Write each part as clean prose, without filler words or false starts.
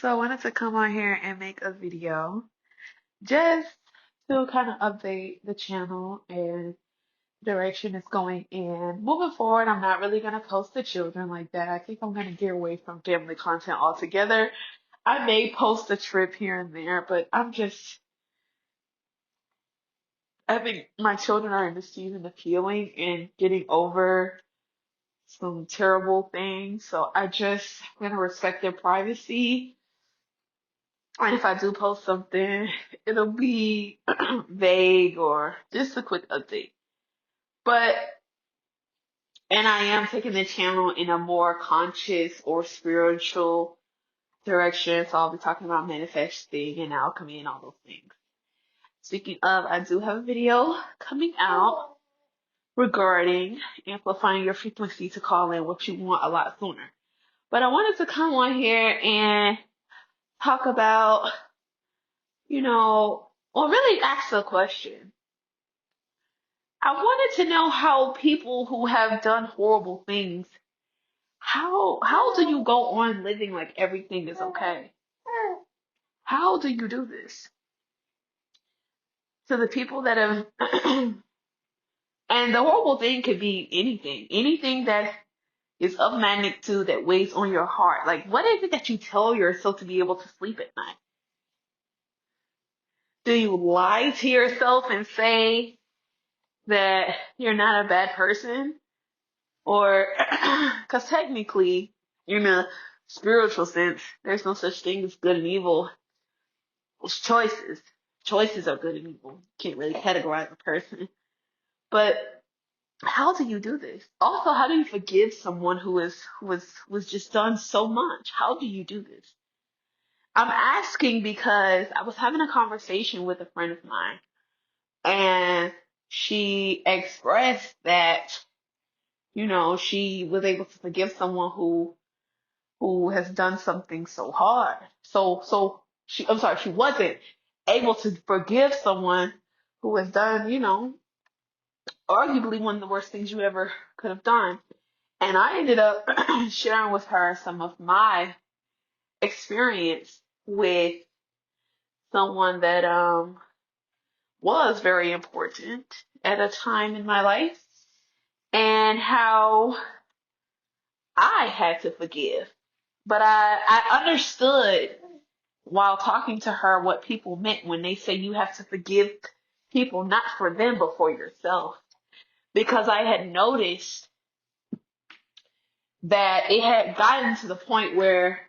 So I wanted to come on here and make a video just to kind of update the channel and direction it's going in. Moving forward, I'm not really going to post the children like that. I think I'm going to get away from family content altogether. I may post a trip here and there, but I think my children are in the season of healing and getting over some terrible things. So I'm going to respect their privacy. And if I do post something, it'll be vague or just a quick update. But, and I am taking the channel in a more conscious or spiritual direction. So I'll be talking about manifesting and alchemy and all those things. Speaking of, I do have a video coming out regarding amplifying your frequency to call in what you want a lot sooner. But I wanted to come on here and talk about, or really ask a question. I wanted to know how people who have done horrible things, how do you go on living like everything is okay? How do you do this? To the people that have, and the horrible thing could be anything that is of magnitude that weighs on your heart. Like, what is it that you tell yourself to be able to sleep at night? Do you lie to yourself and say that you're not a bad person? Or, because technically, in a spiritual sense, there's no such thing as good and evil. It's choices. Choices are good and evil. Can't really categorize a person. But how do you do this? Also, how do you forgive someone who was just done so much? How do you do this? I'm asking because I was having a conversation with a friend of mine, and she expressed that, she was able to forgive someone who has done something so hard. I'm sorry, she wasn't able to forgive someone who has done, arguably one of the worst things you ever could have done. And I ended up sharing with her some of my experience with someone that was very important at a time in my life and how I had to forgive. But I understood while talking to her what people meant when they say you have to forgive people not for them but for yourself. Because I had noticed that it had gotten to the point where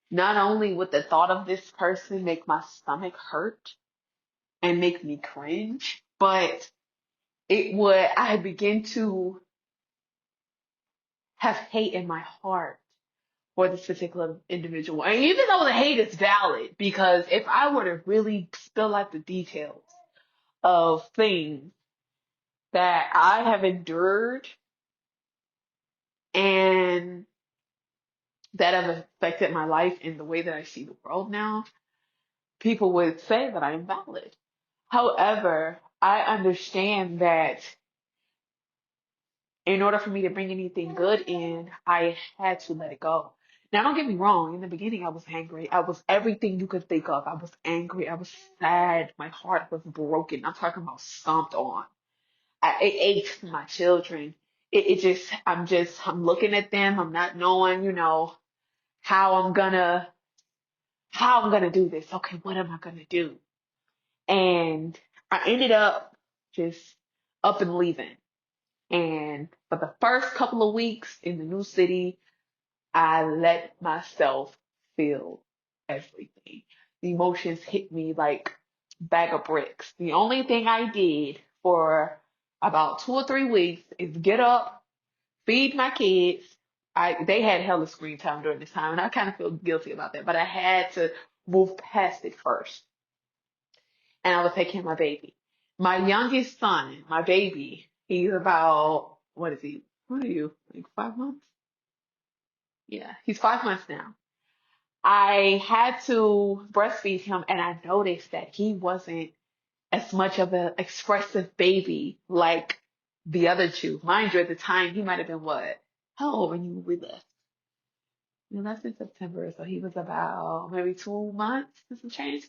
not only would the thought of this person make my stomach hurt and make me cringe, but I begin to have hate in my heart for this particular individual. And even though the hate is valid, because if I were to really spill out the details of things that I have endured and that have affected my life and the way that I see the world now, people would say that I am valid. However, I understand that in order for me to bring anything good in, I had to let it go. Now, don't get me wrong. In the beginning, I was angry. I was everything you could think of. I was angry. I was sad. My heart was broken. I'm talking about stomped on. It ached for my children. I'm looking at them. I'm not knowing, how I'm gonna, how I'm gonna do this. Okay, what am I gonna do? And I ended up just up and leaving. And for the first couple of weeks in the new city, I let myself feel everything. The emotions hit me like a bag of bricks. The only thing I did for about 2 or 3 weeks is get up, feed my kids. They had hella screen time during this time, and I kind of feel guilty about that, but I had to move past it first. And I was taking care of my baby. My youngest son, my baby, he's about, what is he? What are you? Like 5 months? Yeah, he's 5 months now. I had to breastfeed him, and I noticed that he wasn't as much of an expressive baby like the other two. Mind you, at the time, he might have been what? How old when we left? We left in September, so he was about maybe 2 months and some change.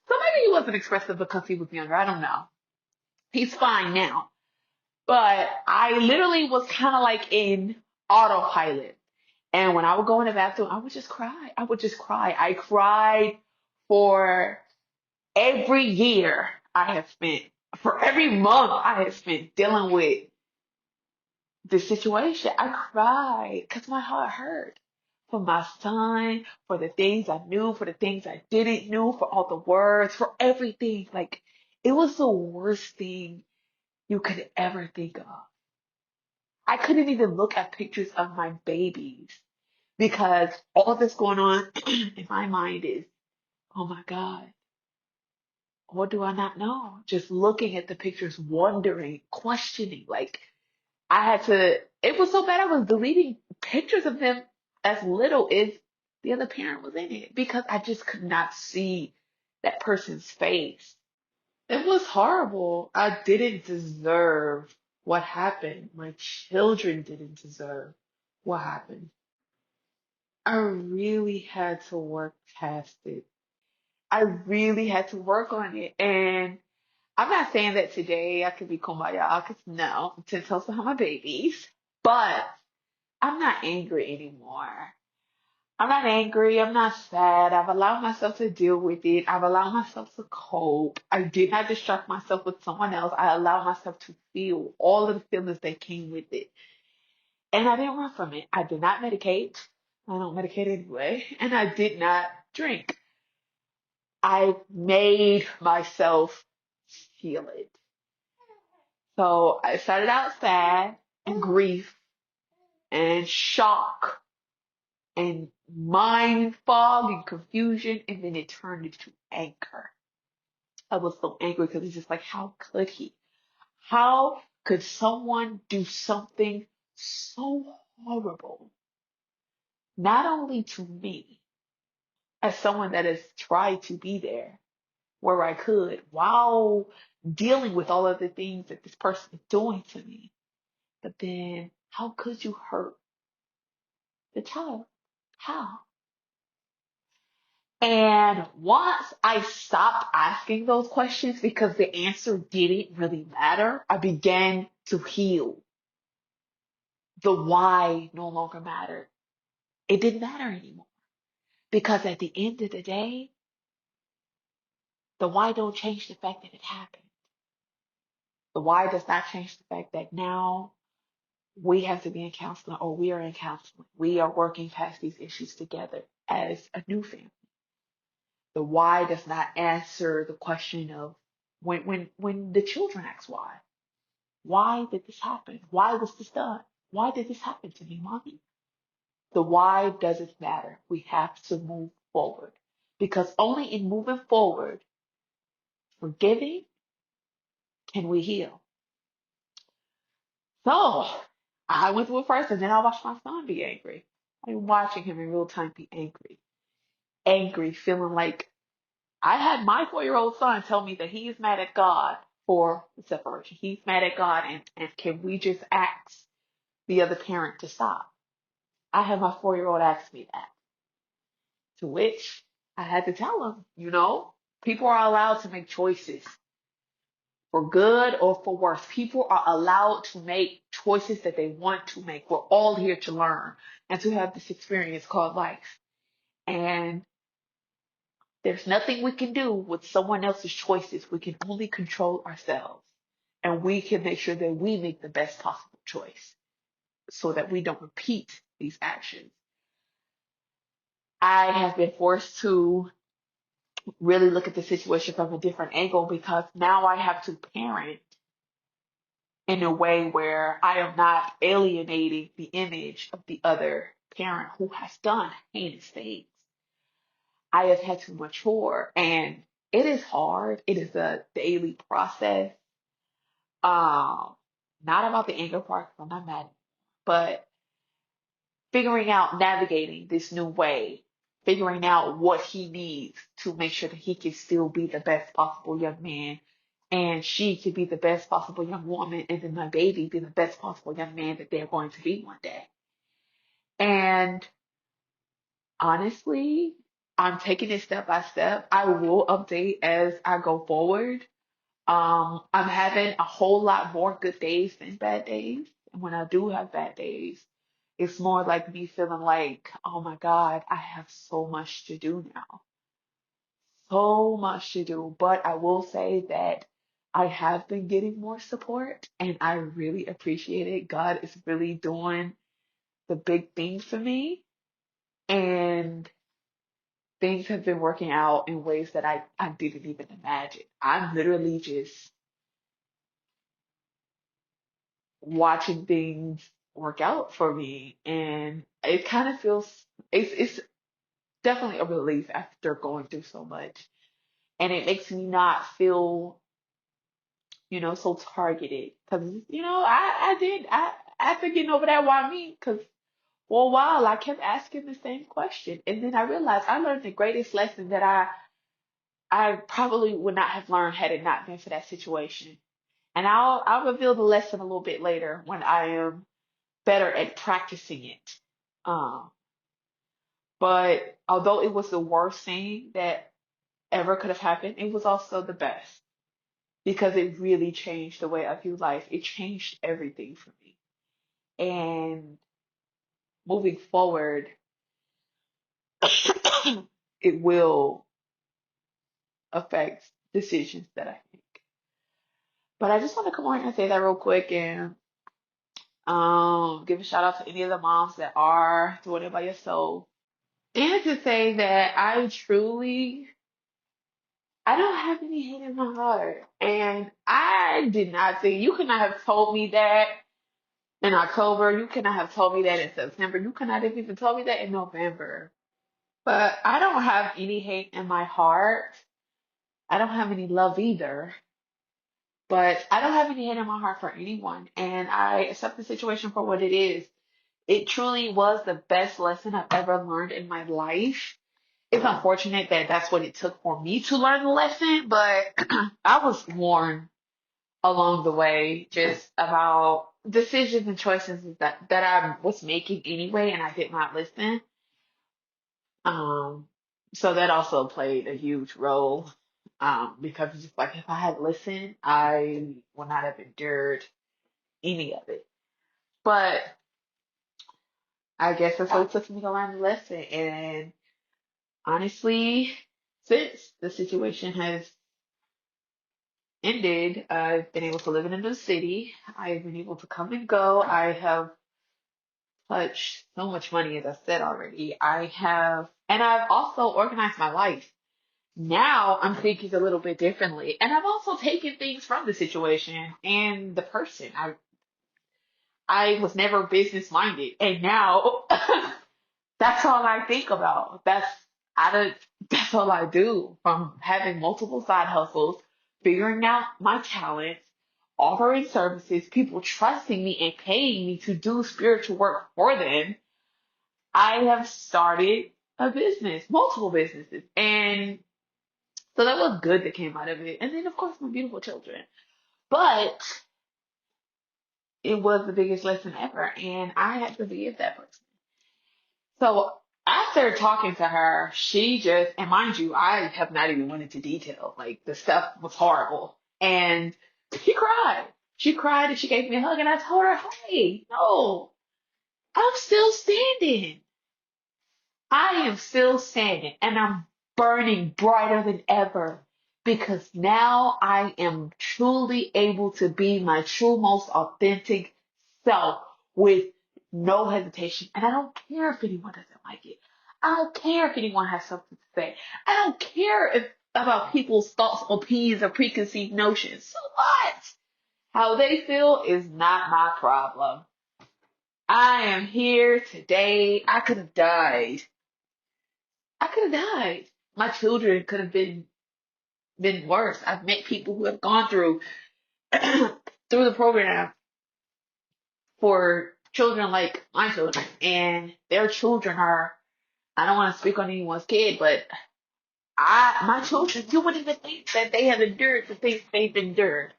So maybe he wasn't expressive because he was younger. I don't know. He's fine now. But I literally was kind of like in autopilot. And when I would go in the bathroom, I would just cry. I would just cry. I cried for every year I have spent, for every month I have spent dealing with the situation. I cried because my heart hurt for my son, for the things I knew, for the things I didn't know, for all the words, for everything. Like, it was the worst thing you could ever think of. I couldn't even look at pictures of my babies because all that's going on in my mind is, oh my God, what do I not know? Just looking at the pictures, wondering, questioning. Like, I had to, it was so bad I was deleting pictures of them as little as the other parent was in it because I just could not see that person's face. It was horrible. I didn't deserve what happened. My children didn't deserve what happened. I really had to work past it. I really had to work on it. And I'm not saying that today I could be kumbaya, because no, I'm 10 toes behind my babies. But I'm not angry anymore. I'm not angry. I'm not sad. I've allowed myself to deal with it. I've allowed myself to cope. I did not distract myself with someone else. I allowed myself to feel all of the feelings that came with it. And I didn't run from it. I did not medicate. I don't medicate anyway. And I did not drink. I made myself feel it. So I started out sad and grief and shock and mind fog and confusion, and then it turned into anger. I was so angry because it's just like, how could he? How could someone do something so horrible, not only to me, as someone that has tried to be there where I could, while dealing with all of the things that this person is doing to me, but then how could you hurt the child? How? And once I stopped asking those questions because the answer didn't really matter, I began to heal. The why no longer mattered. It didn't matter anymore. Because at the end of the day, the why don't change the fact that it happened. The why does not change the fact that now we have to be in counseling, or we are in counseling. We are working past these issues together as a new family. The why does not answer the question of when the children ask why. Why did this happen? Why was this done? Why did this happen to me, mommy? The why doesn't matter. We have to move forward because only in moving forward, forgiving, can we heal. So I went through it first, and then I watched my son be angry. I'm watching him in real time be angry, angry, feeling like I had my 4-year-old son tell me that he is mad at God for the separation. He's mad at God, and can we just ask the other parent to stop? I had my 4-year-old ask me that, to which I had to tell him, people are allowed to make choices for good or for worse. People are allowed to make choices that they want to make. We're all here to learn and to have this experience called life. And there's nothing we can do with someone else's choices. We can only control ourselves. And we can make sure that we make the best possible choice so that we don't repeat these actions. I have been forced to really look at the situation from a different angle because now I have to parent in a way where I am not alienating the image of the other parent who has done heinous things. I have had to mature, and it is hard. It is a daily process. Um, Not about the anger part, 'cause I'm not mad, but figuring out navigating this new way, figuring out what he needs to make sure that he can still be the best possible young man, and she can be the best possible young woman, and then my baby be the best possible young man that they're going to be one day. And Honestly, I'm taking it step by step. I will update as I go forward. I'm having a whole lot more good days than bad days. And when I do have bad days, it's more like me feeling like, oh my God, I have so much to do now. So much to do. But I will say that I have been getting more support and I really appreciate it. God is really doing the big things for me. And things have been working out in ways that I didn't even imagine. I'm literally just watching things work out for me, and it kind of feels it's definitely a relief after going through so much, and it makes me not feel so targeted because after getting over that why me because for a while I kept asking the same question, and then I realized I learned the greatest lesson that I probably would not have learned had it not been for that situation. And I'll reveal the lesson a little bit later when I am better at practicing it. Um, but although it was the worst thing that ever could have happened, it was also the best because it really changed the way I view life. It changed everything for me. And moving forward, it will affect decisions that I make. But I just want to come on here and say that real quick and give a shout out to any of the moms that are doing it by yourself. And to say that I don't have any hate in my heart. And I did not think, you could not have told me that in October. You could not have told me that in September. You could not have even told me that in November. But I don't have any hate in my heart. I don't have any love either. But I don't have any hate in my heart for anyone. And I accept the situation for what it is. It truly was the best lesson I've ever learned in my life. It's unfortunate that that's what it took for me to learn the lesson, but I was warned along the way just about decisions and choices that I was making anyway, and I did not listen. Um, so that also played a huge role. Because it's just like if I had listened, I would not have endured any of it. But I guess that's what it took for me to learn the lesson. And honestly, since the situation has ended, I've been able to live in a new city. I've been able to come and go. I have touched so much money, as I said already. And I've also organized my life. Now I'm thinking a little bit differently. And I've also taken things from the situation and the person. I was never business minded. And now that's all I think about. I don't, that's all I do from having multiple side hustles, figuring out my talents, offering services, people trusting me and paying me to do spiritual work for them. I have started a business, multiple businesses. And so that was good that came out of it. And then, of course, my beautiful children. But it was the biggest lesson ever. And I had to forgive that person. So after talking to her, she just, and mind you, I have not even went into detail. Like the stuff was horrible. And she cried. She cried and she gave me a hug and I told her, hey, no, I'm still standing. I am still standing and I'm burning brighter than ever because now I am truly able to be my true, most authentic self with no hesitation. And I don't care if anyone doesn't like it. I don't care if anyone has something to say. I don't care if about people's thoughts, opinions, or preconceived notions. So what? How they feel is not my problem. I am here today. I could have died. I could have died. My children could have been worse. I've met people who have gone through through the program for children like my children, and their children are. I don't want to speak on anyone's kid, but my children, you wouldn't even think that they have endured the things they've endured.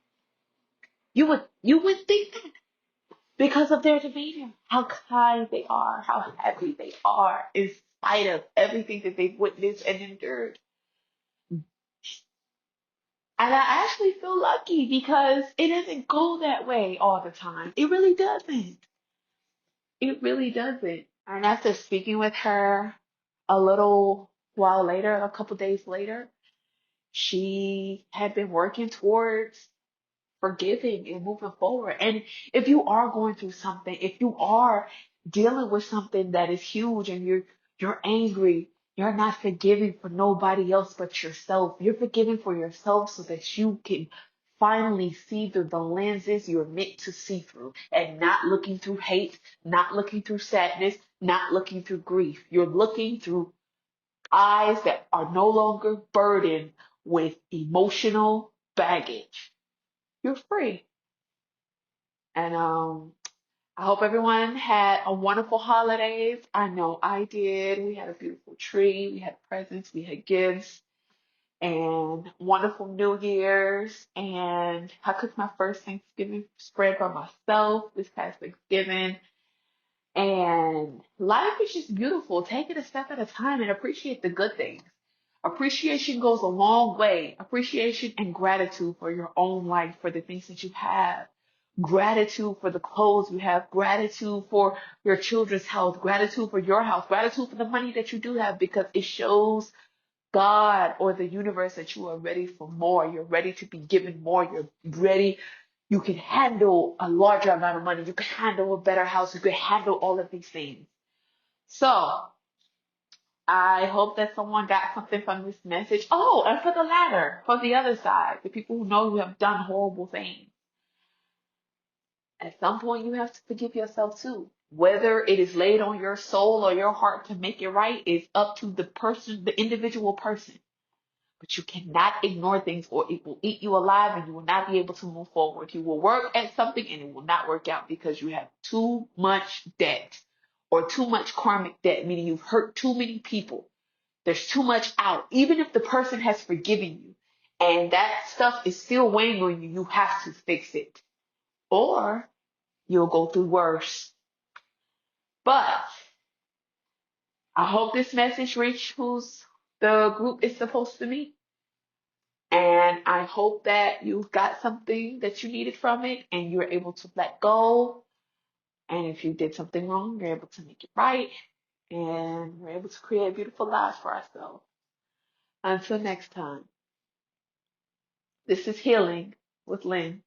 You would think that because of their demeanor, how kind they are, how happy they are. spite of everything that they've witnessed and endured. And I actually feel lucky because it doesn't go that way all the time. It really doesn't. It really doesn't. And after speaking with her a little while later, a couple days later, she had been working towards forgiving and moving forward. And if you are going through something, if you are dealing with something that is huge and you're angry, you're not forgiving for nobody else but yourself. You're forgiving for yourself so that you can finally see through the lenses you're meant to see through and not looking through hate, not looking through sadness, not looking through grief. You're looking through eyes that are no longer burdened with emotional baggage. You're free. And I hope everyone had a wonderful holidays. I know I did. We had a beautiful tree, we had presents, we had gifts, and wonderful New Year's. And I cooked my first Thanksgiving spread by myself this past Thanksgiving. And life is just beautiful. Take it a step at a time and appreciate the good things. Appreciation goes a long way. Appreciation and gratitude for your own life, for the things that you have. Gratitude for the clothes you have. Gratitude for your children's health. Gratitude for your health. Gratitude for the money that you do have because it shows God or the universe that you are ready for more. You're ready to be given more. You're ready. You can handle a larger amount of money. You can handle a better house. You can handle all of these things. So I hope that someone got something from this message. Oh, and for the latter, for the other side, the people who know you have done horrible things. At some point, you have to forgive yourself too. Whether it is laid on your soul or your heart to make it right is up to the person, the individual person. But you cannot ignore things or it will eat you alive and you will not be able to move forward. You will work at something and it will not work out because you have too much debt or too much karmic debt, meaning you've hurt too many people. There's too much out. Even if the person has forgiven you and that stuff is still weighing on you, you have to fix it or you'll go through worse. But I hope this message reached who's the group is supposed to meet. And I hope that you got something that you needed from it and you're able to let go. And if you did something wrong, you're able to make it right. And we're able to create beautiful lives for ourselves. Until next time, this is Healing with Lynn.